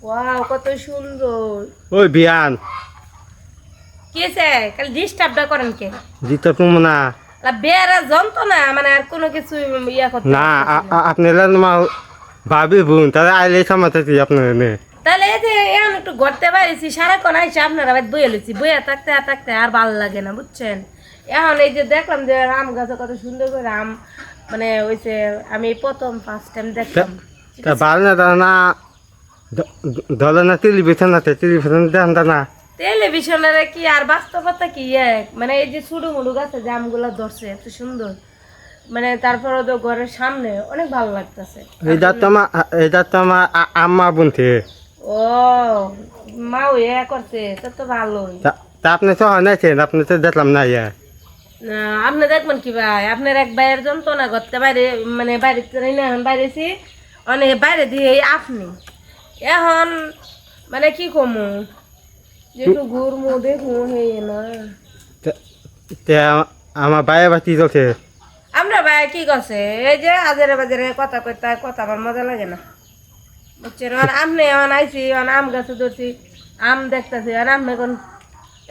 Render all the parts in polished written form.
Wow কত সুন্দর। ওই বিয়ান কিছে কাল ডিস্টার্বটা করেন কে? জিতো তুমি না লা বেরা জন্ত না মানে আর কোনো কিছু ইয়া করতে না পারতেছি না। আপনারা মা ভাবি বোন তাহলে আইলে সমাতাছি আপনার নে তাহলে এই যে এখন একটু ঘুরতে পারিছি সারাক্ষণ আইসে আপনারা বাড়ি বইয়ে লইছি বইয়া থাকতে থাকতে আর ভালো লাগে না বুঝছেন। এখন এই যে দেখলাম যে আম গাছে কত সুন্দর করে আম মানে ওইছে আমি প্রথম ফার্স্ট টাইম দেখলাম। তা ভালো না দাও না ধরে না টেলিভিশন আছে টেলিভিশন দেন না টেলিভিশনের কি আর বাস্তবতা কি এক মানে এই যে ছোটো মুড়ু গাছে যে আমগুলো ধরছে এত সুন্দর মানে তারপরে তো ঘরের সামনে অনেক ভালো লাগতেছে। এটা তো আমার আম্মা বোনছে ও মাও ইয়া করছে তা তো ভালোই। তা আপনি তো হনাইছেন আপনি তো দেখলাম না ইয়া না আপনি দেখবেন কি ভাই আপনার এক ভাইয়ের যন্ত্রণা করতে বাইরে মানে বাইরে না এখন বাইরেছি অনেক বাইরে দিয়ে আপনি এখন মানে কি কমু যেটু ঘুরমু দেখমু হয়ে না। আমার বাইরে বাতি চলছে আমরা ভাই কি করছে এই যে আজেরে বাজারে কথা কইতে কথা আমার মজা লাগে না বুঝছেন। আপনি এখন আইসি এখন আম গাছে ধরছি আম দেখতেছি আর আপনি এখন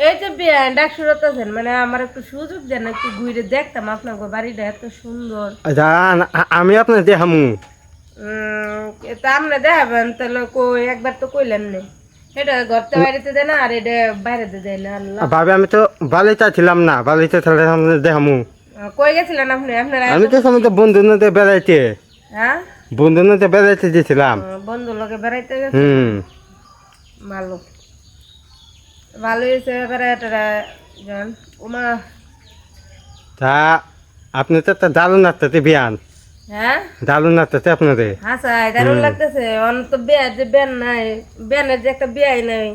এই যে বিয়ে ডাক শুরুতেছেন মানে আমার একটু সুযোগ দেন একটু ঘুরে দেখতাম আপনার বাড়িটা এত সুন্দর। আমি আপনার দেখামু এটা আপনি দেখাবেন তাহলে কই একবার তো কইলেন না এটা ঘরতে বাড়িতে দেয় না আর এটা বাইরেতে দেয় না। আল্লাহ ভাবে আমি তো বালিতে ছিলাম না বালিতে থাকলে দেখামু কই গেছিলেন আপনি আপনারা? আমি তো সময় তো বন্ধু নদে বেড়াইতে হ্যাঁ বন্ধু নদে বেড়াইতে গেছিলাম বন্ধু লোকে বেড়াইতে গেছে ভালো ভালো হয়েছে বেড়াইটারা যান উমা। তা আপনি তো একটা দারুণ আসতে বিয়ান হ্যাঁ দারুণ আসতে আপনাদের হাসাই দারুণ লাগতেছে অন তো বিয়া যে বেন নাই বেনের যে একটা বিয়াই নাই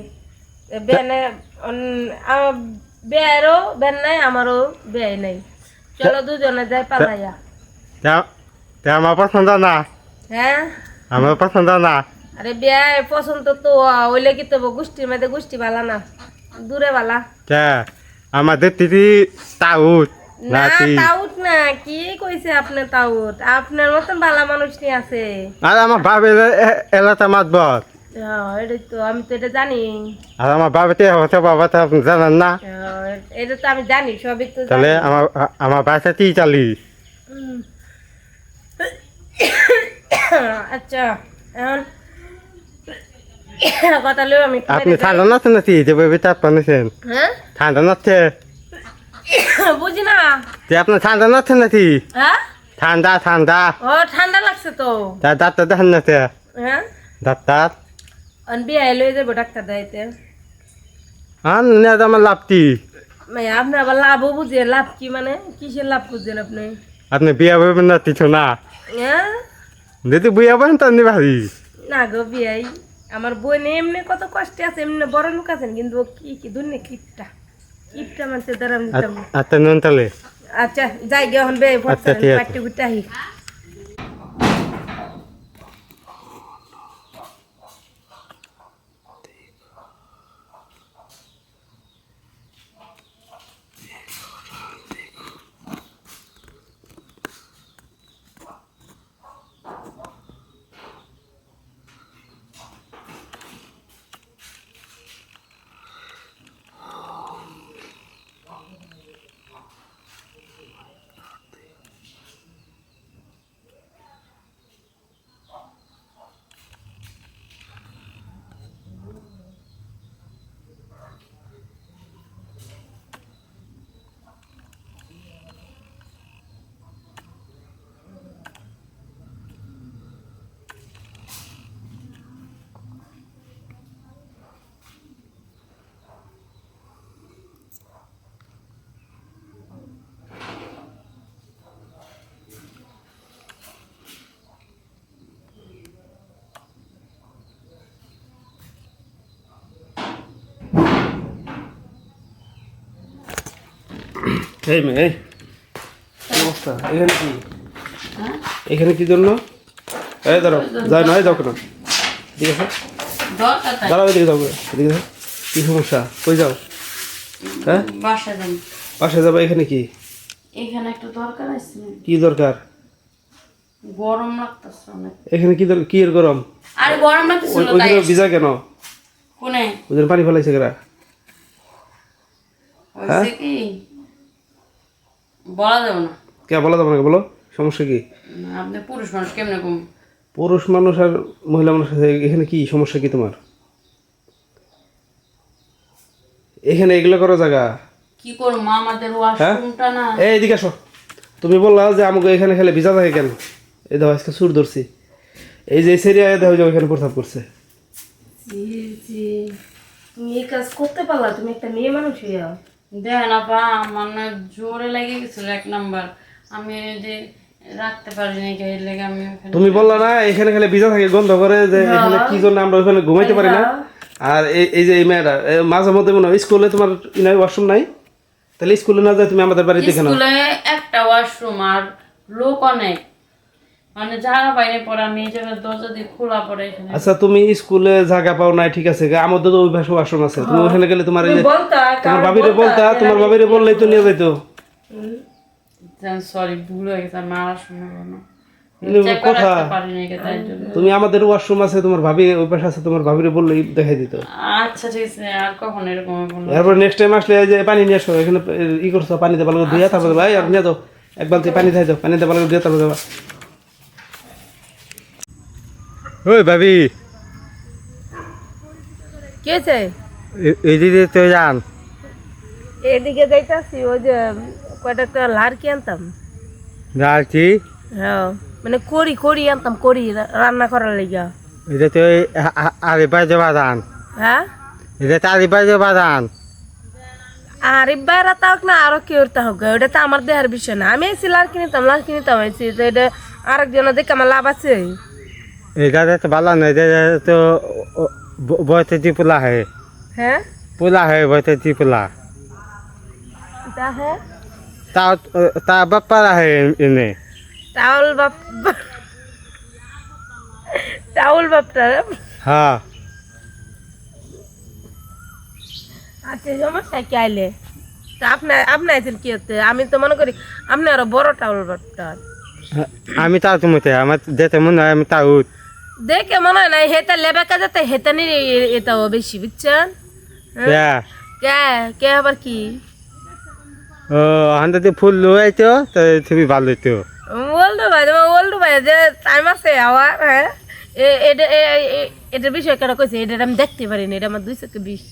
বেনে বিয়ারও বেন নাই আমারও বিয়াই নাই চলো দুজনে যাই পালাইয়া। তা আমার পছন্দ না হ্যাঁ আমার পছন্দ না আরে বিয়া পছন্দ তো ওইলে কি তো গোষ্ঠীর মধ্যে গোষ্ঠী বালা না দূরে বালা তা আমাদের দিদি তাউট না নাতি তাউট না কি কইছে আপনি তাউট আপনার মতন বালা মানুষ নি আছে। আর আমার বাবা এলাকা মাতবর এটাই তো আমি তো এটা জানি আর আমার বাবাতে হচ্ছে বাবা তো আপনি জানেন না এটা তো আমি জানি সবই তো তাহলে জানি। আমার বাসা 43 হুম। আচ্ছা এখন কথা লই আমি একটু আপনি বাইরে যাই। ঠান্ডা নাচ্ছেন নাকি যে বেবি তাপ পানিছেন হ্যাঁ ঠান্ডা নাচ্ছে বুঝি না যে আপনি ঠান্ডা নাচ্ছেন নাকি হ্যাঁ ঠান্ডা ঠান্ডা ও ঠান্ডা লাগছে তো তার ডাক্তার দেখান নাছে হ্যাঁ ডাক্তার অন বিয়ে লই যাবো ডাক্তার দাইতে আর নেদ আমার লাভটি মানে আপনার আবার লাভও বুঝে লাভ কি মানে কিসের লাভ বুঝছেন আপনি? আপনি বিয়া বলবেন না কিছু না হ্যাঁ যদি বিয়া বলেন তো ভাবি না গো বিয়াই আমার বোন এমনি কত কষ্টে আছে এমনি বড় লোক আছেন কিন্তু ও কি কি দুনিয়া কিপটা কিপটা মানুষের দ্বারা আমি দিতাম না। আচ্ছা নুন তাহলে আচ্ছা যাই গে এখন বে আচ্ছা, ঠিক আছে। পাটি গুটাহি এই মেয়ে কি অবস্থা এখানে কি এখানে কি জন্য এই দাঁড়াও যাই নয় যাও কেন ঠিক আছে দাঁড়াও এদিকে যাও এদিকে যাও কি সমস্যা কই যাও হ্যাঁ বাসায় যাবো এখানে কি এখানে একটু দরকার আছে কি দরকার গরম লাগতেছে অনেক এখানে কি কি এর গরম আরে গরম লাগতেছিল তাই ওইখানে ভিজা কেন? কোনে ওদের পানি ফেলাইছে কেরা? হইছে কি বলা যাবে না। কে বলা যাবে না, বলো সমস্যা কি? আপনি পুরুষ মানুষ কেমনে কম পুরুষ মানুষ আর মহিলা মানুষ আছে, এখানে কি সমস্যা কি তোমার? এখানে এগুলো করো জায়গা? কি করব মা আমাদের ওয়াশরুমটা না এই এদিকে আসো। তুমি বললা যে আমাকে এখানে খেলে ভিজা থাকে কেন? এই দেখো আজকে সুর ধরছি, এই যে সেরিয়া দেখো যে ওইখানে প্রস্তাব করছে। জি জি, তুমি এই কাজ করতে পারলা? তুমি একটা মেয়ে মানুষ হইয়া। দেখেন আপা আমার না জোরে লেগে গেছিল এক নাম্বার, আমি এই যে রাখতে পারিনি গায়ে লেগে আমি ওখানে তুমি বললা না এখানে খেলে ভিজা থাকে গন্ধ করে, যে এখানে কি জন্য আমরা ওইখানে ঘুমাইতে পারি না। আর এই যে এই মেয়েরা মাঝে মধ্যে মনে হয় স্কুলে তোমার ওয়াশরুম নাই, তাহলে স্কুলে না যায় তুমি আমাদের বাড়িতে কেন? স্কুলে একটা ওয়াশরুম আর লোক অনেক, মানে জায়গা পাইনি পরে আমি এই জায়গায় দরজা দিয়ে খোলা পড়ে এখানে। আচ্ছা তুমি স্কুলে জায়গা পাও নাই ঠিক আছে, আমাদের তো ওই পাশে ওয়াশরুম আছে, তুমি ওখানে গেলে তোমার এই যে তোমার ভাবিরে বলতা, তোমার ভাবিরে বললেই তো নিয়ে যাইতো। সরি ভুল হয়ে গেছে, আমার আর শুনে না এগুলো কথা। পারিনি তাই জন্য। তুমি আমাদের ওয়াশরুম আছে, তোমার ভাবি ওই পাশে আছে, তোমার ভাবিরে বললেই দেখাই দিত। আচ্ছা ঠিক আছে, আর কখন এরকম বলবো। এরপর নেক্সট টাইম আসলে এই যে পানি নিয়ে আসো, এখানে ই করছো পানিতে ভালো করে ধুইয়া তারপরে ভাই আর নিয়ে দাও, এক বালতি পানি খাই দাও, পানিতে ভালো করে ধুয়ে তারপরে দেবা। ওই ভাবি, কি হয়েছে? এদিকে তো যান। এদিকে যাইতাছি, ওই যে কয়টা একটা লাড়কি আনতাম। যাচ্ছি, হ্যাঁ মানে করি আনতাম, রান্না করার লাগিয়া। এটা তো আরে বাজে বাদান, হ্যাঁ এটা তো আরে বাজে বাদান। আর বাইরা তাওক না আরো কেউ তাহক, ওটা তো আমার দেহার বিষয় না। আমি এসি লাড়কি নিতাম আইসি, তো এটা আরেকজনের দেখে আমার লাভ আছে। এটা তো ভালো না, এটা তো বয়সে চিপুলা হয়, হ্যাঁ পোলা হয় বয়সে চিপুলা। তা হ্যাঁ তাও তা বাপ্পারা হয় এনে। টাউল বাপটা। হ্যাঁ আচ্ছা সমস্যা কি আইলে? তা আপনি আইছেন কি হতে? আমি তো মনে করি আপনি আরো বড় টাউল বাপটা। আমি তাও তুমি আমার যেতে মনে হয় আমি তাও দেখে মনে হয় না হেতা লেবেকা যেতে হেতা নিয়ে এটাও বেশি বুঝছেন। কে কে আবার কি ও হান্দাতে ফুল লইতো তো তুমি ভালো হইতো। ওল্ডু ভাই যে টাইম আছে আবার। হ্যাঁ এটার বিষয় কেন কইছে? এটা আমি দেখতে পারিনি, এটা আমার 220।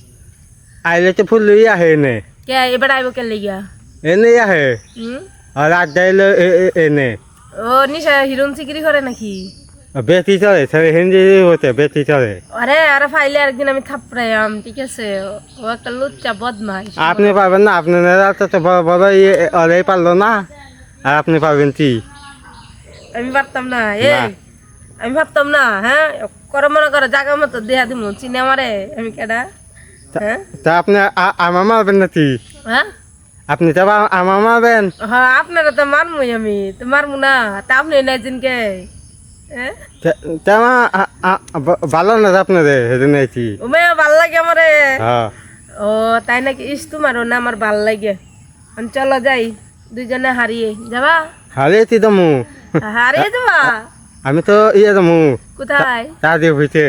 আইলে তো ফুল লই আহে এনে। কে এবার আইব কে লিগা? এনে আহে আর রাত যাইলে এনে। ও নিশা হিরোন সিকিরি করে নাকি? বেটি চলে হিন্দি হতে বেটি চলে। আরে ফাইলে আরেকদিন আমি থাপড়াইয়াম, ঠিক আছে? ও একটা লুচ্চা বদমাইশ। আপনি পাবেন না, আপনি তো বড় বড় ওরাই পারলো না, আর আপনি পাবেন কি? আমি পারতাম না, আমি ভাবতাম না। হ্যাঁ করে মনে করো জায়গা মতো দেহা দিমু, চিনে আমারে আমি কেডা? হ্যাঁ তা আপনি আমার মারবেন নাকি? হ্যাঁ আপনি তো আমার মারবেন। হ্যাঁ আপনারা তো মারমুই, আমি তো মারমু না। তা আপনি নাই চিনকে? হ্যাঁ তেমন ভালো না আপনাদের সেদিন আইছি। ও মেয়ে ভাল লাগে আমারে। হ্যাঁ ও তাই নাকি? ইস তোমারও না আমার ভাল লাগে। চলো যাই দুইজনে হারিয়ে যাবা। হারিয়েছি তো মু, হারিয়ে যাবা? আমি তো ইয়ে যাবো কোথায়? তাদের হইতে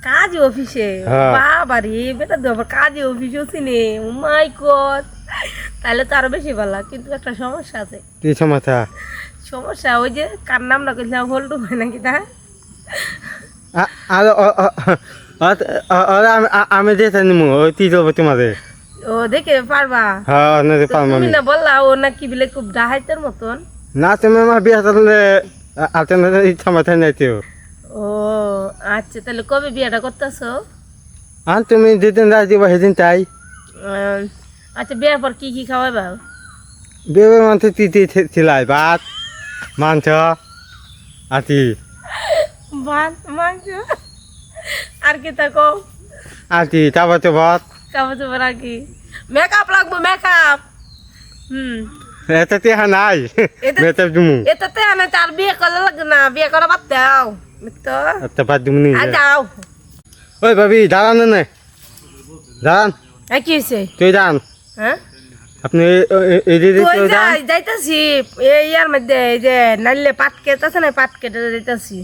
কাজ অফিসে। হ্যাঁ। বাবারে বেটা তো আবার কাজ অফিসেও চিনে। ও মাই গড, তাহলে তো আরো বেশি ভালো লাগে। কিন্তু একটা সমস্যা আছে। কি সমস্যা? সমস্যা ওই যে কার নাম না কইলাম, হল্টু হয় নাকি তা? আর আমি যেতে নিমু ওই তি যাবো তোমাদের। ও দেখে পারবা? হ্যাঁ পারবো তুমি আমি। না বললা ও নাকি বিলে খুব ডাহাইতের মতন। না তুমি আমার বিয়ে করলে আপনাদের ইচ্ছা মাথায় নাইতে। ও আচ্ছা, তাহলে কবে বিয়েটা করতেছো? আর তুমি যেদিন রাজি দিব সেদিন তাই। আচ্ছা বিয়ের পর কি কি খাওয়াবা? বিয়ে মাংস তিতি ছিলাই ভাত মাংস আতি ভাত মাংস আর কি থাকো? আতি তারপর তো ভাত কাপড় চোপড় আর কি? মেকআপ লাগবো, মেকআপ। এটা টেহা নাই এটা- মেয়েটা দিমু এটাতে আনে তার বিয়ে করা লাগবে না, বিয়ে করা বাদ দাও তো। একটা বাদ দিমু নি। যাও। ওই ভাবি দাঁড়ান না, দাঁড়ান কি হয়েছে? তুই দাঁড়ান। হ্যাঁ আপনি এদিকে দাঁড়ান। যাইতাছি এই ইয়ার মধ্যে, এই যে নাইলে পাট কেটে আছে না, পাট কেটে যাইতাছি।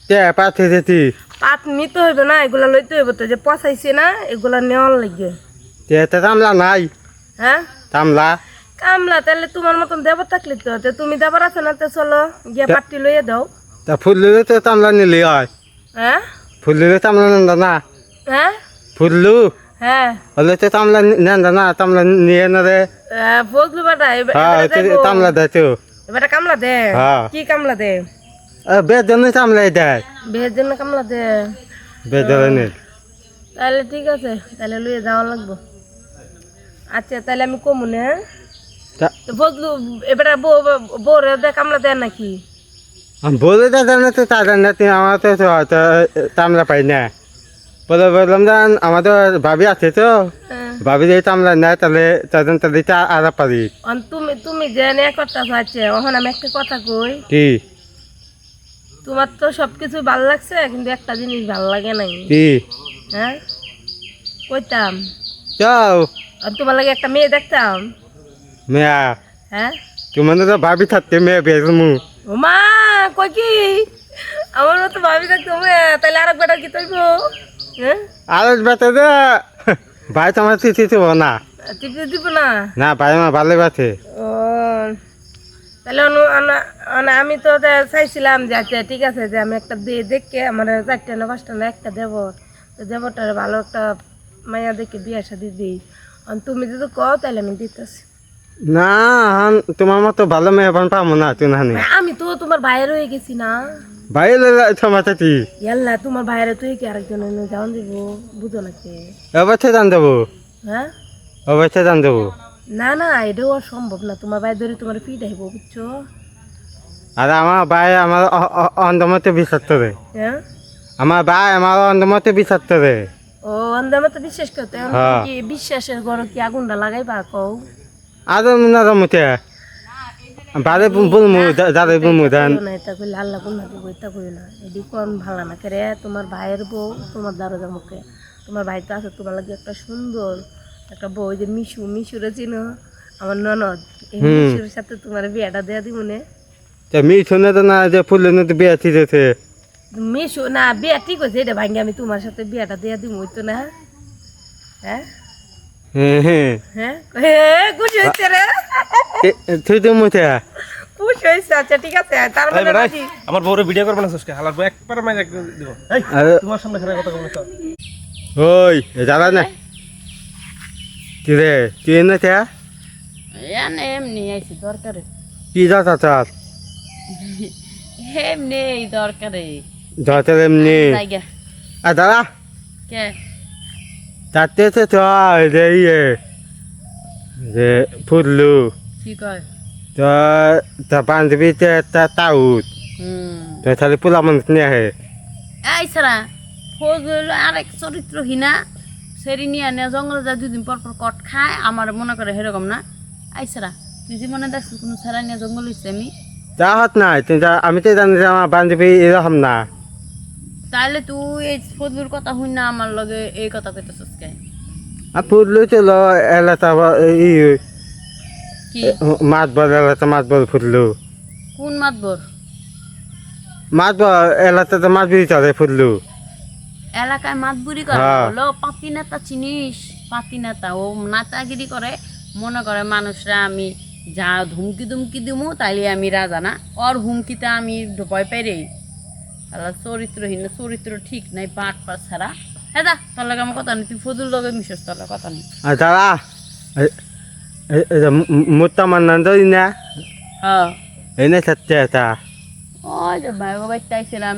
কে পাঠে যেতি পাট নিতে হইবে না, এগুলা লইতে হইব তো, যে পচাইছে না এগুলা নেওয়ার লাগে। তে তামলা নাই, হ্যাঁ তামলা কামলা, তাহলে তোমার মতন দেবর থাকলে তো, তে তুমি দেবর আছে না, তো চলো গিয়ে পাটটি লইয়ে দাও। তা ফুললে তো তামলা নিলে হয়, হ্যাঁ ফুললে তামলা নেন না, হ্যাঁ ফুললু হ্যাঁ হলে তো তামলা নেন না, তামলা নিয়ে না রে। ফজলু বেটা হ্যাঁ তামলা দেয় তো, এবারে কামলা দে। হ্যাঁ। কি কামলা দে? বেদন তামলাই দেয়, বিয়ের জন্য কামলা দে। বেদনের তাহলে ঠিক আছে, তাহলে লইয়ে যাওয়া লাগবো। আচ্ছা তাহলে আমি কমু না, হ্যাঁ? তো ফজলু এবারে বউরে দে কামলা দেয় নাকি? বলে দাদা না তো তাদের না, আমার তো তামলা পাই না। বলে বললাম যে আমাদের ভাবি আছে তো, হ্যাঁ। ভাবি যদি তামলা নেয় তাহলে তাদের তাদের আর পারি। তুমি তুমি যে নিয়ে কথা আছে, এখন আমি একটা কথা কই, কি তোমার তো সবকিছু ভালো লাগছে, কিন্তু একটা জিনিস ভালো লাগে নাই। কি হ্যাঁ কইতাম, যাও আর তোমার লাগে একটা মেয়ে দেখতাম। মেয়া, হ্যাঁ তোমার তো ভাবি থাকতে মেয়ে বেজমু। ও মা, কই কি আমার মতো ভাবি দেখতো মেয়ে, তাহলে আর একবার কি তৈব? হ্যাঁ আর বেতে দে ভাই তোমার চিঠি দিব না, টিপতে দিব না। না ভাই আমার ভালো বাতে। ও তাহলে আমি তো চাইছিলাম যে আচ্ছা ঠিক আছে, যে আমি একটা দিয়ে দেখে আমার 4টা না 5টা না একটা দেবর, তো দেবরটার ভালো একটা মায়া দেখে বিয়ে শাদি দিই। আর তুমি যদি কও তাহলে আমি দিতেছি। না তোমার মতো ভালো মেয়ে পাবো না তুই না, আমি তো তোমার ভাইয়ের হয়ে গেছি না। ভাই তোমার চাচি ইয়াল্লা তোমার ভাইয়ের তুই কি আরেকজন যাওয়ান দিব, বুঝো নাকি? অবশ্যই জান দেবো, হ্যাঁ অবশ্যই জান দেবো। না না এটাও আর সম্ভব না, তোমার ভাই ধরে তোমার ফিট আইব, বুঝছো? আর আমার ভাই আমার অন্ধমতে বিশ্বাস করে, হ্যাঁ আমার ভাই আমার অন্ধমতে বিশ্বাস করে। ও অন্ধের তো বিশ্বাস করতে, এখন হ্যাঁ। কি বিশ্বাসের ঘর কি আগুনটা লাগাইবা কও? আর না রমতে বারে বলমু দাদা বলমু দেন কইও না, এটা কইলে আল্লাহ গুণা দিব, এটা কইও না, এটি কোন ভালো না করে। তোমার ভাইয়ের বউ তোমার দারোজা মুখে, তোমার ভাই তো আছে তোমার লাগে একটা সুন্দর একটা বউ, যে মিশুরে চিনো, আমার ননদ, এই মিশুর সাথে তোমার বিয়েটা দেয়া দিব না। মি শুনে তো না যে ফুলের নদী বিয়ে দিতেছে। মিশু না বিয়া ঠিক হয়েছে, এটা ভাঙ্গে আমি তোমার সাথে বিয়েটা দেয়া দিব, হইতো না? হ্যাঁ হ্যাঁ হ্যাঁ হ্যাঁ হ্যাঁ খুশি হয়েছে রে, তুই তো মুখে খুশি হয়েছে। আচ্ছা ঠিক আছে, তার মানে রাজি। আমার বউরে ভিডিও করবে না সুস্কে হালার বউ একবার মাইরে দিব। এই আরে তোমার সামনে খারাপ কথা বলছ। ওই যাবা না কি রে তুই না কে এমনি আইছি দরকারে, কি যাতা চার এমনি দরকারে যাতে এমনি জায়গা আর দাদা কে তাতে তো চল যে ইয়ে যে ফুললু কি কয়? তো তা বান্ধবীতে তা তাউত তো তাহলে পোলা মানুষ নিয়ে আহে। এই সারা ফজল আরেক চরিত্রহীনা সেরি নিয়ে নিয়ে জঙ্গলে যায়, 2 দিন পর পর কট খায়, আমার মনে করে সেরকম না। এই সারা তুই জীবনে দেখছিস কোনো সারা নিয়ে জঙ্গল হইছে? আমি যা হত নাই আমি তো জানি যে আমার বান্ধবী এরকম না। তাহলে তুই এই ফজলুর কথা শুন না আমার লগে এই কথা কইতেছিস কে? আর ফুললু চলো এলাকা ই কি মাছ বল এলাকা মাছ বল ফুললু কোন মাতবর? মাছ বল এলাকাতে মাছ বিড়ি চলে ফুললু। এলাকায় মাতবুরি করে হ্যাঁ। হলো পাতি নেতা, চিনিস? পাতি নেতা ও নেতাগিরি করে, মনে করে মানুষরা আমি যা ধুমকি ধুমকি দিমু তাইলে আমি রাজা না, ওর হুমকিতে আমি ভয় পাই রে। তাহলে চরিত্রহীন, চরিত্র ঠিক নাই, পাট পাট ছাড়া। হ্যাঁ দা তোর লাগে আমার কথা নেই, তুই ফজুর লগে মিশস, তোর লগে কথা নেই। আর দাদা মোটা মান্নান তো না হ্যাঁ এনে থাকতে এটা ওই যে ভাই বাবা চাইছিলাম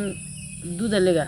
দুধের লেগা।